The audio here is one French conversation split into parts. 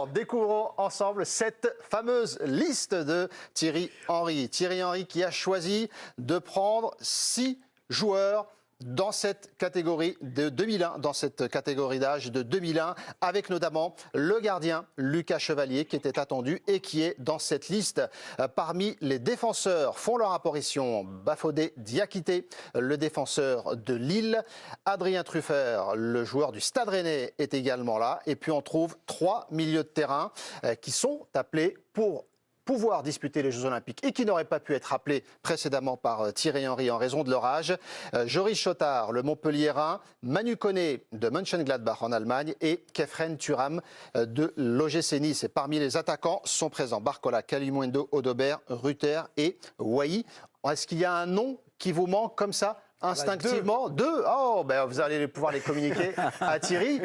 Alors, découvrons ensemble cette fameuse liste de Thierry Henry. Thierry Henry qui a choisi de prendre 6 joueurs dans cette catégorie de 2001, dans cette catégorie d'âge de 2001, avec notamment le gardien Lucas Chevalier qui était attendu et qui est dans cette liste. Parmi les défenseurs font leur apparition Bafodé Diakité, le défenseur de Lille, Adrien Truffert, le joueur du Stade Rennais est également là, et puis on trouve 3 milieux de terrain qui sont appelés pour pouvoir disputer les Jeux Olympiques et qui n'auraient pas pu être appelés précédemment par Thierry Henry en raison de leur âge. Joris Chotard, le Montpelliérain, Manu Koné de Mönchengladbach en Allemagne et Kefren Turam de l'OGC Nice. Et parmi les attaquants sont présents Barcola, Kalimundo, Odobert, Rutter et Wai. Est-ce qu'il y a un nom qui vous manque comme ça instinctivement? Deux. Oh, ben vous allez pouvoir les communiquer à Thierry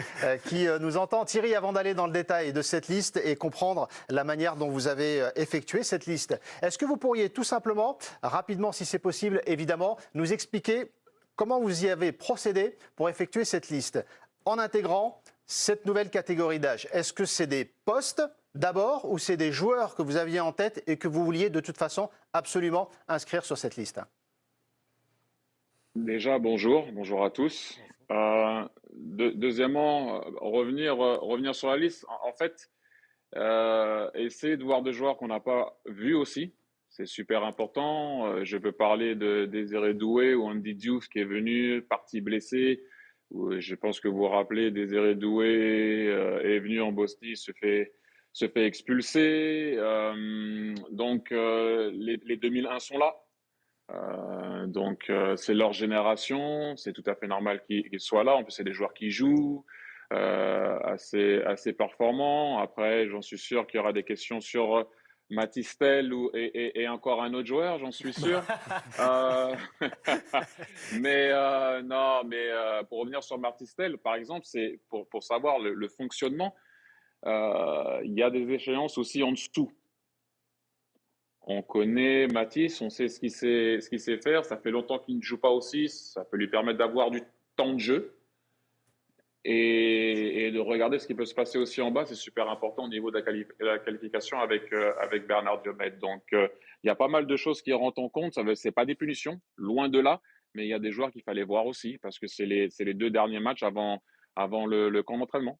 qui nous entend. Thierry, avant d'aller dans le détail de cette liste et comprendre la manière dont vous avez effectué cette liste, est-ce que vous pourriez tout simplement, rapidement si c'est possible, évidemment, nous expliquer comment vous y avez procédé pour effectuer cette liste en intégrant cette nouvelle catégorie d'âge? Est-ce que c'est des postes d'abord ou c'est des joueurs que vous aviez en tête et que vous vouliez de toute façon absolument inscrire sur cette liste? Déjà, bonjour à tous. Deuxièmement, revenir sur la liste. En fait, essayer de voir des joueurs qu'on n'a pas vus aussi, c'est super important. Je peux parler de Désiré Doué ou Andy Diouf qui est venu, parti blessé. Je pense que vous vous rappelez, Désiré Doué est venu en Bosnie, se fait expulser. Les 2001 sont là. C'est leur génération, c'est tout à fait normal qu'ils soient là. En plus, c'est des joueurs qui jouent, assez performants. Après, j'en suis sûr qu'il y aura des questions sur Matistel et encore un autre joueur, j'en suis sûr. Euh, pour revenir sur Matistel, par exemple, c'est pour savoir le fonctionnement. Il y a des échéances aussi en dessous. On connaît Matisse, on sait ce qu'il sait faire. Ça fait longtemps qu'il ne joue pas aussi. Ça peut lui permettre d'avoir du temps de jeu et de regarder ce qui peut se passer aussi en bas. C'est super important au niveau de la qualification avec Bernard Diomède. Il y a pas mal de choses qui rentrent en compte. C'est pas des punitions, loin de là, mais il y a des joueurs qu'il fallait voir aussi parce que c'est les 2 derniers matchs avant le camp d'entraînement.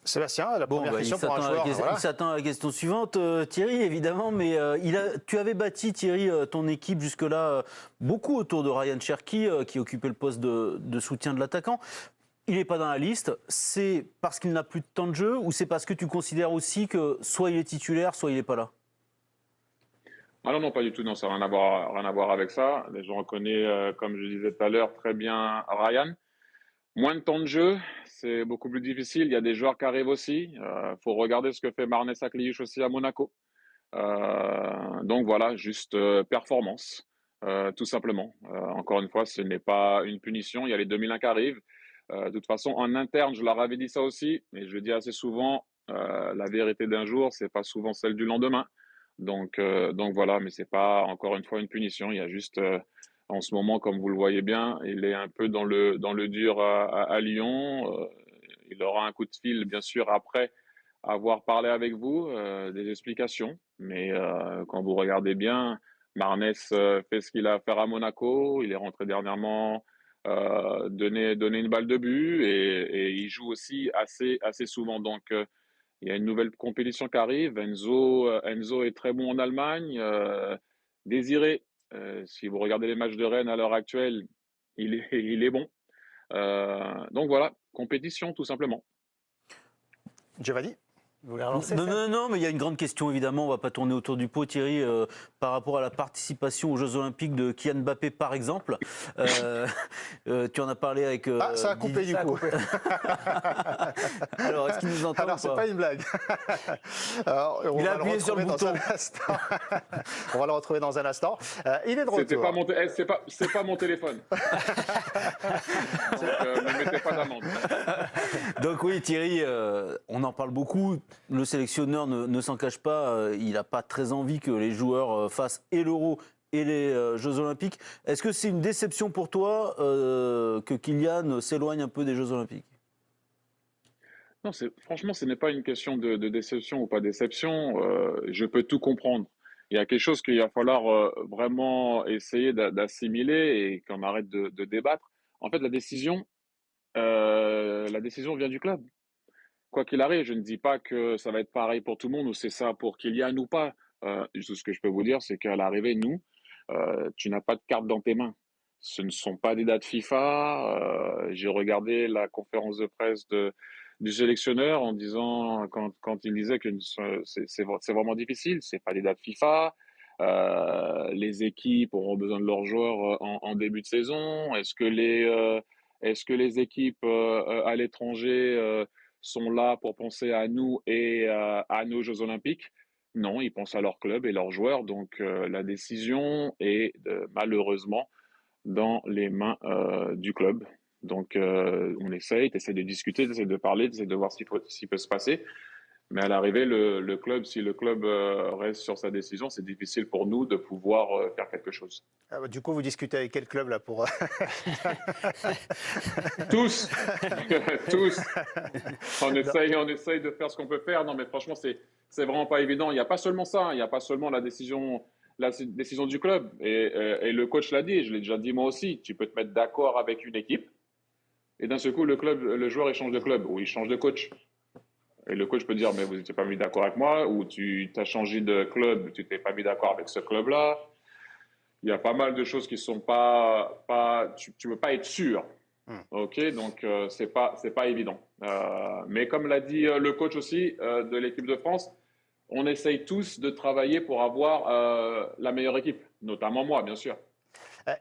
Sébastien, la première question pour un joueur. Il s'attend à la question suivante, Thierry, évidemment, mais tu avais bâti, Thierry, ton équipe jusque-là, beaucoup autour de Ryan Cherki, qui occupait le poste de soutien de l'attaquant. Il n'est pas dans la liste, c'est parce qu'il n'a plus de temps de jeu ou c'est parce que tu considères aussi que soit il est titulaire, soit il n'est pas là? Ah non, pas du tout, non, ça n'a rien à voir avec ça. Je reconnais, comme je disais tout à l'heure, très bien Ryan. Moins de temps de jeu, c'est beaucoup plus difficile. Il y a des joueurs qui arrivent aussi. Faut regarder ce que fait Marnès Akliouche aussi à Monaco. Voilà, juste performance, tout simplement. Encore une fois, ce n'est pas une punition. Il y a les 2001 qui arrivent. De toute façon, en interne, je leur avais dit ça aussi, mais je dis assez souvent, la vérité d'un jour, c'est pas souvent celle du lendemain. Voilà, mais c'est pas encore une fois une punition. Il y a juste en ce moment, comme vous le voyez bien, il est un peu dans le dur à Lyon. Il aura un coup de fil, bien sûr, après avoir parlé avec vous, des explications. Mais quand vous regardez bien, Marnès fait ce qu'il a à faire à Monaco. Il est rentré dernièrement donner une balle de but et il joue aussi assez souvent. Il y a une nouvelle compétition qui arrive. Enzo est très bon en Allemagne. Désiré, si vous regardez les matchs de Rennes à l'heure actuelle, il est bon. Voilà, compétition tout simplement. Giovanni, vous voulez relancer? Non, mais il y a une grande question, évidemment. On ne va pas tourner autour du pot, Thierry, par rapport à la participation aux Jeux Olympiques de Kylian Mbappé, par exemple. Tu en as parlé avec. Ça a coupé du coup. Alors, est-ce qu'il nous entend? Alors, c'est pas une blague. Alors, il a appuyé sur le bouton. On va le retrouver dans un instant. Il est de retour. C'est pas mon téléphone. Ne mettez pas d'amende. Donc oui, Thierry, on en parle beaucoup. Le sélectionneur ne s'en cache pas. Il n'a pas très envie que les joueurs fassent et l'Euro et les Jeux Olympiques. Est-ce que c'est une déception pour toi que Kylian s'éloigne un peu des Jeux Olympiques? Non, franchement, ce n'est pas une question de déception ou pas déception. Je peux tout comprendre. Il y a quelque chose qu'il va falloir vraiment essayer d'assimiler et qu'on arrête de débattre. En fait, la décision vient du club. Quoi qu'il arrive, je ne dis pas que ça va être pareil pour tout le monde ou c'est ça pour Kylian ou pas. Tout ce que je peux vous dire, c'est qu'à l'arrivée, tu n'as pas de carte dans tes mains. Ce ne sont pas des dates FIFA. J'ai regardé la conférence de presse du sélectionneur en disant, quand il disait que c'est vraiment difficile, c'est pas des dates FIFA. Les équipes auront besoin de leurs joueurs en début de saison. Est-ce que les équipes à l'étranger sont là pour penser à nous et à nos Jeux Olympiques? Non, ils pensent à leur club et leurs joueurs. Donc la décision est malheureusement dans les mains du club. Donc on essaye, tu essaies de discuter, tu essaies de parler, tu essaies de voir ce qui peut se passer. Mais à l'arrivée, le club, si le club reste sur sa décision, c'est difficile pour nous de pouvoir faire quelque chose. Ah bah, du coup, vous discutez avec quel club là pour... Tous, tous. On essaye de faire ce qu'on peut faire. Non, mais franchement, c'est vraiment pas évident. Il n'y a pas seulement ça. Il n'y a pas seulement la décision du club. Et le coach l'a dit. Je l'ai déjà dit moi aussi. Tu peux te mettre d'accord avec une équipe et d'un seul coup, le joueur il change de club ou il change de coach. Et le coach peut dire, mais vous n'étiez pas mis d'accord avec moi, ou tu as changé de club, tu t'es pas mis d'accord avec ce club-là. Il y a pas mal de choses qui sont tu veux pas être sûr. Ok, donc c'est pas évident. Mais comme l'a dit le coach aussi de l'équipe de France, on essaye tous de travailler pour avoir la meilleure équipe, notamment moi, bien sûr.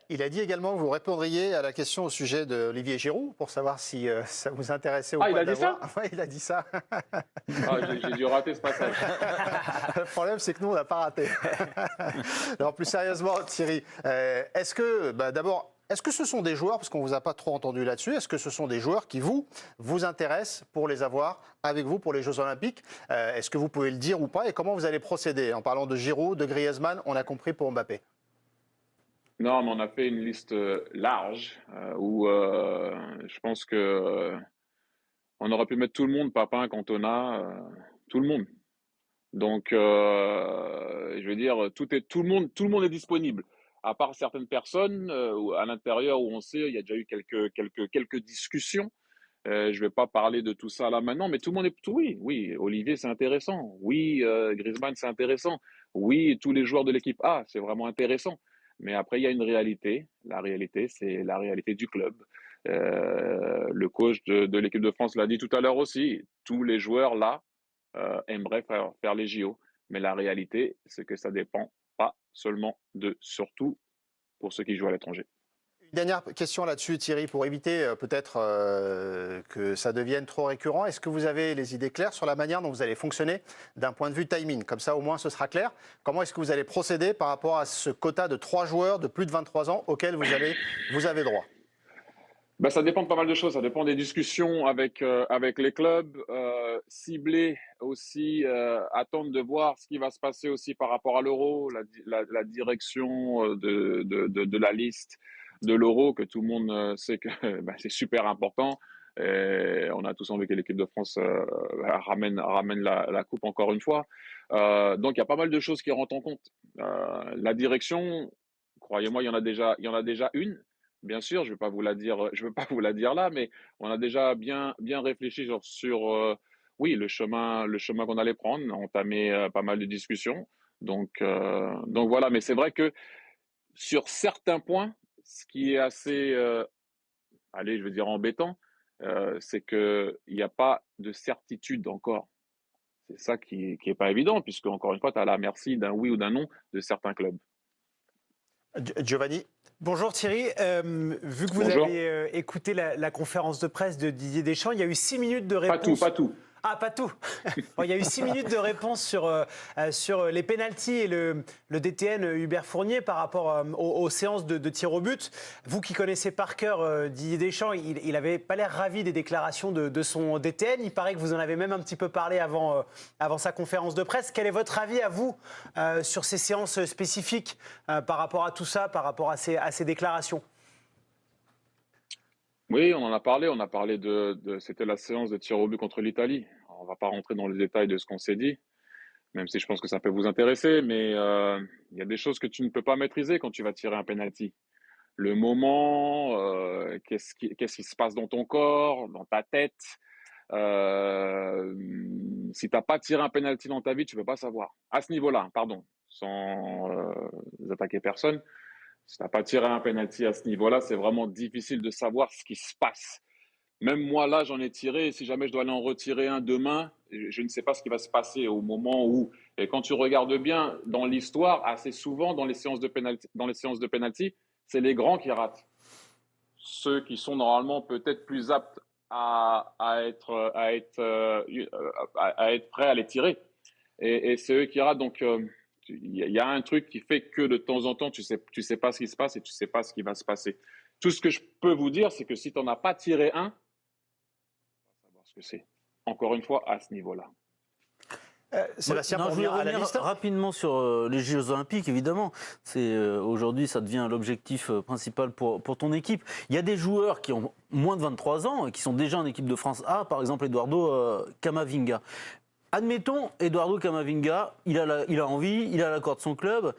Il a dit également que vous répondriez à la question au sujet d'Olivier Giroud pour savoir si ça vous intéressait ou pas. Il a dit ça? Oui, il a dit ça. J'ai dû rater ce passage. Le problème, c'est que nous, on n'a pas raté. Non, plus sérieusement, Thierry, est-ce que, d'abord, est-ce que ce sont des joueurs, parce qu'on ne vous a pas trop entendu là-dessus, est-ce que ce sont des joueurs qui vous intéressent pour les avoir avec vous pour les Jeux Olympiques? Est-ce que vous pouvez le dire ou pas? Et comment vous allez procéder? En parlant de Giroud, de Griezmann, on a compris pour Mbappé. Non, mais on a fait une liste large où je pense que on aurait pu mettre tout le monde, Papin, Cantona, tout le monde. Donc, je veux dire, tout le monde est disponible. À part certaines personnes à l'intérieur où on sait, il y a déjà eu quelques discussions. Je vais pas parler de tout ça là maintenant, mais tout le monde est oui. Olivier, c'est intéressant. Oui, Griezmann, c'est intéressant. Oui, tous les joueurs de l'équipe A, c'est vraiment intéressant. Mais après, il y a une réalité. La réalité, c'est la réalité du club. Le coach de l'équipe de France l'a dit tout à l'heure aussi. Tous les joueurs là aimeraient faire les JO. Mais la réalité, c'est que ça dépend pas seulement surtout pour ceux qui jouent à l'étranger. Une dernière question là-dessus, Thierry, pour éviter peut-être que ça devienne trop récurrent. Est-ce que vous avez les idées claires sur la manière dont vous allez fonctionner d'un point de vue timing? Comme ça, au moins, ce sera clair. Comment est-ce que vous allez procéder par rapport à ce quota de 3 joueurs de plus de 23 ans auquel vous avez droit? Ça dépend de pas mal de choses. Ça dépend des discussions avec les clubs, cibler aussi, attendre de voir ce qui va se passer aussi par rapport à l'Euro, la direction de la liste de l'Euro, que tout le monde sait que c'est super important. Et on a tous envie que l'équipe de France ramène la coupe encore une fois. Donc il y a pas mal de choses qui rentrent en compte. La direction, croyez-moi, il y en a déjà une. Bien sûr, je ne vais pas vous la dire là, mais on a déjà bien réfléchi sur oui, le chemin qu'on allait prendre, entamé pas mal de discussions. Donc voilà, mais c'est vrai que sur certains points, ce qui est assez, allez, je veux dire embêtant, c'est qu'il n'y a pas de certitude encore. C'est ça qui est pas évident, puisque encore une fois, tu as la merci d'un oui ou d'un non de certains clubs. Giovanni? Bonjour Thierry, vu que vous Bonjour. avez écouté la conférence de presse de Didier Deschamps, il y a eu 6 minutes de réponse. Pas tout. Ah, pas tout. Bon, il y a eu 6 minutes de réponse sur les pénaltys et le DTN Hubert Fournier par rapport aux séances de tir au but. Vous qui connaissez par cœur Didier Deschamps, il n'avait pas l'air ravi des déclarations de son DTN. Il paraît que vous en avez même un petit peu parlé avant sa conférence de presse. Quel est votre avis à vous sur ces séances spécifiques par rapport à tout ça, par rapport à ces déclarations? Oui, on en a parlé. On a parlé c'était la séance de tir au but contre l'Italie. On va pas rentrer dans les détails de ce qu'on s'est dit, même si je pense que ça peut vous intéresser. Mais il y a des choses que tu ne peux pas maîtriser quand tu vas tirer un penalty. Le moment, qu'est-ce qui se passe dans ton corps, dans ta tête. Si tu n'as pas tiré un penalty dans ta vie, tu ne peux pas savoir. À ce niveau-là, pardon, sans attaquer personne. Si tu n'as pas tiré un penalty à ce niveau-là, c'est vraiment difficile de savoir ce qui se passe. Même moi, là, j'en ai tiré. Si jamais je dois aller en retirer un demain, je ne sais pas ce qui va se passer au moment où. Et quand tu regardes bien dans l'histoire, assez souvent dans les séances de penalty, c'est les grands qui ratent. Ceux qui sont normalement peut-être plus aptes à être prêts à les tirer. Et c'est eux qui ratent. Donc, il y a un truc qui fait que de temps en temps, tu sais pas ce qui se passe et tu sais pas ce qui va se passer. Tout ce que je peux vous dire, c'est que si tu n'en as pas tiré un, savoir ce que c'est. Encore une fois, à ce niveau-là. Sébastien, Non, pour je voulais revenir à la revenir liste. rapidement sur les Jeux Olympiques, évidemment. Aujourd'hui, ça devient l'objectif principal pour ton équipe. Il y a des joueurs qui ont moins de 23 ans et qui sont déjà en équipe de France A, par exemple Eduardo Camavinga. Admettons, Eduardo Camavinga, il a envie, il a l'accord de son club.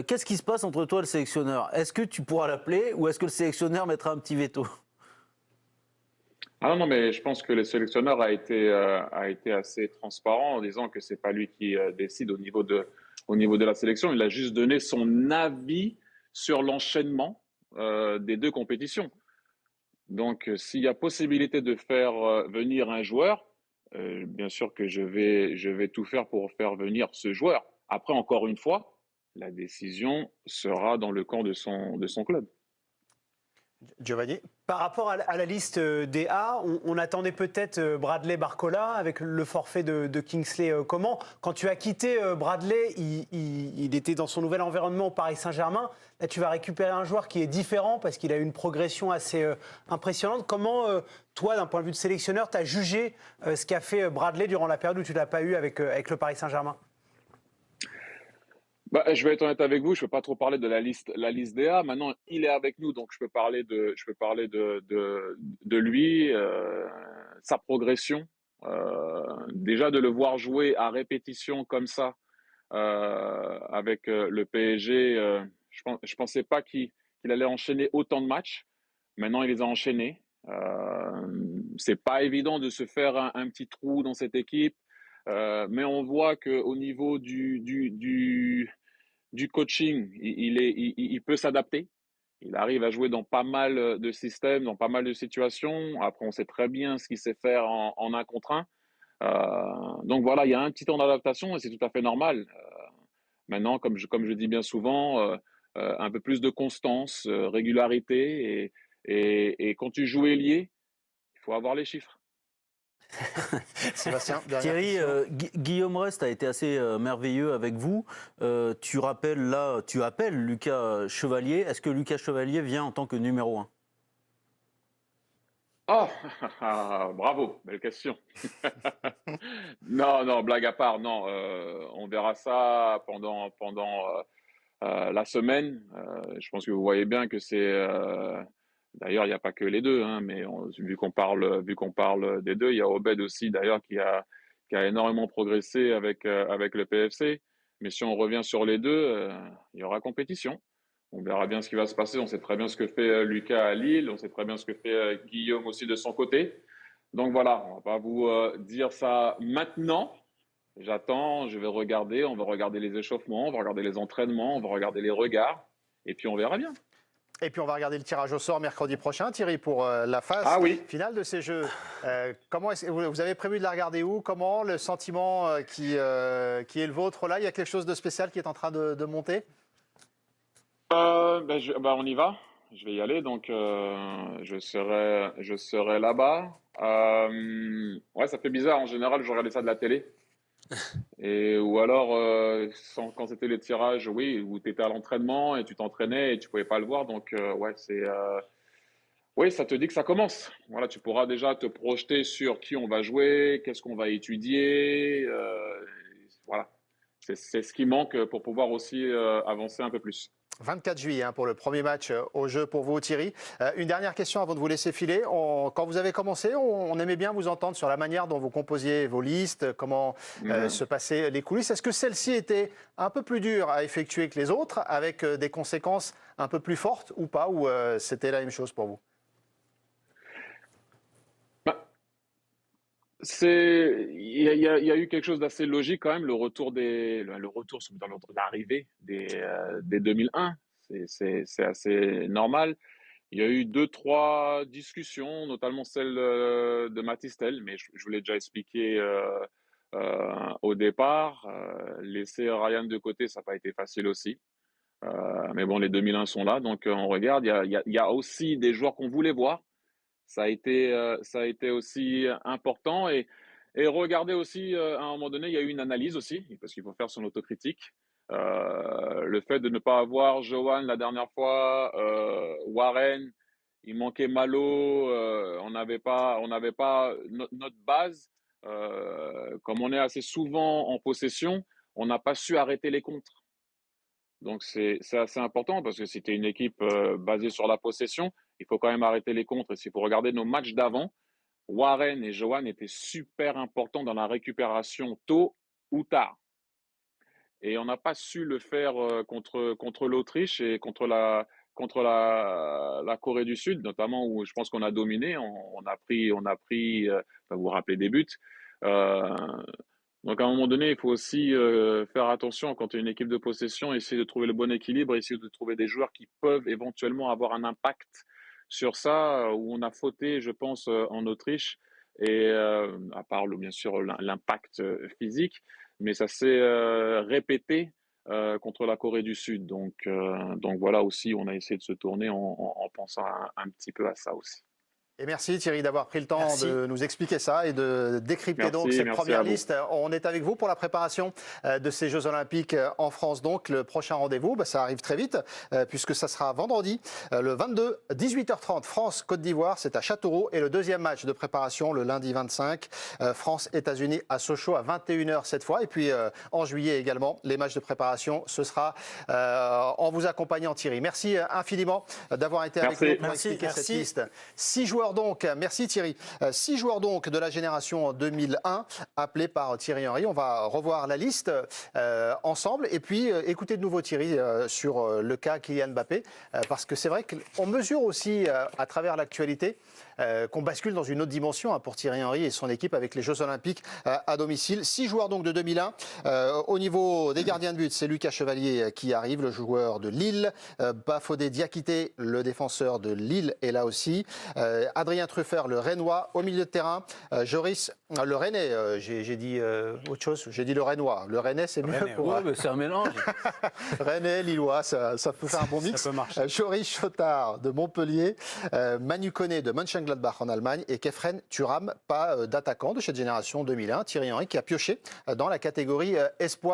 Qu'est-ce qui se passe entre toi et le sélectionneur? Est-ce que tu pourras l'appeler ou est-ce que le sélectionneur mettra un petit veto? Ah non, mais je pense que le sélectionneur a été assez transparent en disant que c'est pas lui qui décide au niveau de la sélection. Il a juste donné son avis sur l'enchaînement des deux compétitions. Donc, s'il y a possibilité de faire venir un joueur, bien sûr que je vais tout faire pour faire venir ce joueur. Après, encore une fois, la décision sera dans le camp de son club. Giovanni. Par rapport à la liste des A, on attendait peut-être Bradley Barcola avec le forfait de Kingsley Coman. Quand tu as quitté Bradley, il était dans son nouvel environnement au Paris Saint-Germain. Là, tu vas récupérer un joueur qui est différent parce qu'il a eu une progression assez impressionnante. Comment, toi, d'un point de vue de sélectionneur, tu as jugé ce qu'a fait Bradley durant la période où tu ne l'as pas eu avec le Paris Saint-Germain? Je vais être honnête avec vous, je ne peux pas trop parler de la liste DA. Maintenant, il est avec nous, donc je peux parler de lui, sa progression. Déjà de le voir jouer à répétition comme ça avec le PSG, je pensais pas qu'il allait enchaîner autant de matchs. Maintenant, il les a enchaînés. C'est pas évident de se faire un petit trou dans cette équipe, mais on voit qu'au niveau du coaching, il peut s'adapter. Il arrive à jouer dans pas mal de systèmes, dans pas mal de situations. Après, on sait très bien ce qu'il sait faire en un contre un. Donc voilà, il y a un petit temps d'adaptation et c'est tout à fait normal. Maintenant, comme je dis bien souvent, un peu plus de constance, régularité. Et quand tu joues ailier, il faut avoir les chiffres. Sébastien, dernière Thierry, question. Guillaume Rest a été assez merveilleux avec vous. Tu appelles Lucas Chevalier. Est-ce que Lucas Chevalier vient en tant que numéro 1? Oh, bravo, belle question. Non, non, blague à part, non. On verra ça pendant la semaine. Je pense que vous voyez bien que c'est. D'ailleurs, il n'y a pas que les deux, hein, mais vu qu'on parle des deux, il y a Obed aussi, d'ailleurs, qui a énormément progressé avec le PFC. Mais si on revient sur les deux, il y aura compétition. On verra bien ce qui va se passer. On sait très bien ce que fait Lucas à Lille. On sait très bien ce que fait Guillaume aussi de son côté. Donc voilà, on va pas vous dire ça maintenant. J'attends, je vais regarder. On va regarder les échauffements, on va regarder les entraînements, on va regarder les regards. Et puis on verra bien. Et puis on va regarder le tirage au sort mercredi prochain, Thierry, pour la phase Ah oui. finale de ces Jeux. Vous avez prévu de la regarder où? Comment? Le sentiment qui est le vôtre là? Il y a quelque chose de spécial qui est en train de monter? On y va. Je vais y aller, donc je serai là-bas. Ouais, ça fait bizarre. En général, je regardais ça de la télé. Ou alors, quand c'était les tirages, oui, où tu étais à l'entraînement et tu t'entraînais et tu pouvais pas le voir. Donc, ouais, oui, ça te dit que ça commence. Voilà, tu pourras déjà te projeter sur qui on va jouer, qu'est-ce qu'on va étudier. Voilà, c'est ce qui manque pour pouvoir aussi avancer un peu plus. 24 juillet pour le premier match au jeu pour vous, Thierry. Une dernière question avant de vous laisser filer. Quand vous avez commencé, on aimait bien vous entendre sur la manière dont vous composiez vos listes, comment se passaient les coulisses. Est-ce que celle-ci était un peu plus dure à effectuer que les autres, avec des conséquences un peu plus fortes ou pas, ou c'était la même chose pour vous? Il y a eu quelque chose d'assez logique quand même, le retour dans l'arrivée des 2001. C'est assez normal. Il y a eu deux, trois discussions, notamment celle de Matistel, mais je vous l'ai déjà expliqué au départ. Laisser Ryan de côté, ça n'a pas été facile aussi. Mais bon, les 2001 sont là, donc on regarde. Il y a aussi des joueurs qu'on voulait voir. Ça a été aussi important. Et regardez aussi, à un moment donné, il y a eu une analyse aussi, parce qu'il faut faire son autocritique. Le fait de ne pas avoir Johan la dernière fois, Warren, il manquait Malo, on n'avait pas notre base. Comme on est assez souvent en possession, on n'a pas su arrêter les contres. Donc c'est assez important parce que c'était une équipe basée sur la possession. Il faut quand même arrêter les contres. Et s'il faut regarder nos matchs d'avant, Warren et Johan étaient super importants dans la récupération tôt ou tard. Et on n'a pas su le faire contre l'Autriche et contre la Corée du Sud, notamment où je pense qu'on a dominé. On a pris vous vous rappelez des buts. Donc à un moment donné, il faut aussi faire attention quand tu es une équipe de possession, essayer de trouver le bon équilibre, essayer de trouver des joueurs qui peuvent éventuellement avoir un impact sur ça, où on a fauté, je pense, en Autriche, et à part bien sûr l'impact physique, mais ça s'est répété contre la Corée du Sud. Donc voilà aussi, on a essayé de se tourner en pensant un petit peu à ça aussi. Et merci Thierry d'avoir pris le temps de nous expliquer ça et de décrypter donc cette première liste. On est avec vous pour la préparation de ces Jeux Olympiques en France. Donc le prochain rendez-vous, ça arrive très vite puisque ça sera vendredi le 22, 18h30, France-Côte d'Ivoire, c'est à Châteauroux. Et le deuxième match de préparation le lundi 25, France-États-Unis à Sochaux à 21h cette fois. Et puis en juillet également, les matchs de préparation, ce sera en vous accompagnant Thierry. Merci infiniment d'avoir été avec nous pour expliquer cette liste. 6 joueurs donc, merci Thierry, 6 joueurs donc de la génération 2001 appelés par Thierry Henry. On va revoir la liste ensemble et puis écouter de nouveau Thierry sur le cas Kylian Mbappé parce que c'est vrai qu'on mesure aussi à travers l'actualité qu'on bascule dans une autre dimension pour Thierry Henry et son équipe avec les Jeux Olympiques à domicile. 6 joueurs donc de 2001. Au niveau des gardiens de but, c'est Lucas Chevalier qui arrive, le joueur de Lille. Bafodé Diakité, le défenseur de Lille, est là aussi. Adrien Truffert, le Rennois, au milieu de terrain. Joris, le Rennais, j'ai dit autre chose, j'ai dit le Rennois. Le Rennais, c'est mieux pour... Ouais, c'est un mélange. Rennais, Lillois, ça peut faire un bon mix. Ça peut marcher. Joris Chotard de Montpellier, Manu Koné de Mönchengladbach en Allemagne et Kefren Thuram, pas d'attaquant de cette génération 2001. Thierry Henry qui a pioché dans la catégorie espoir.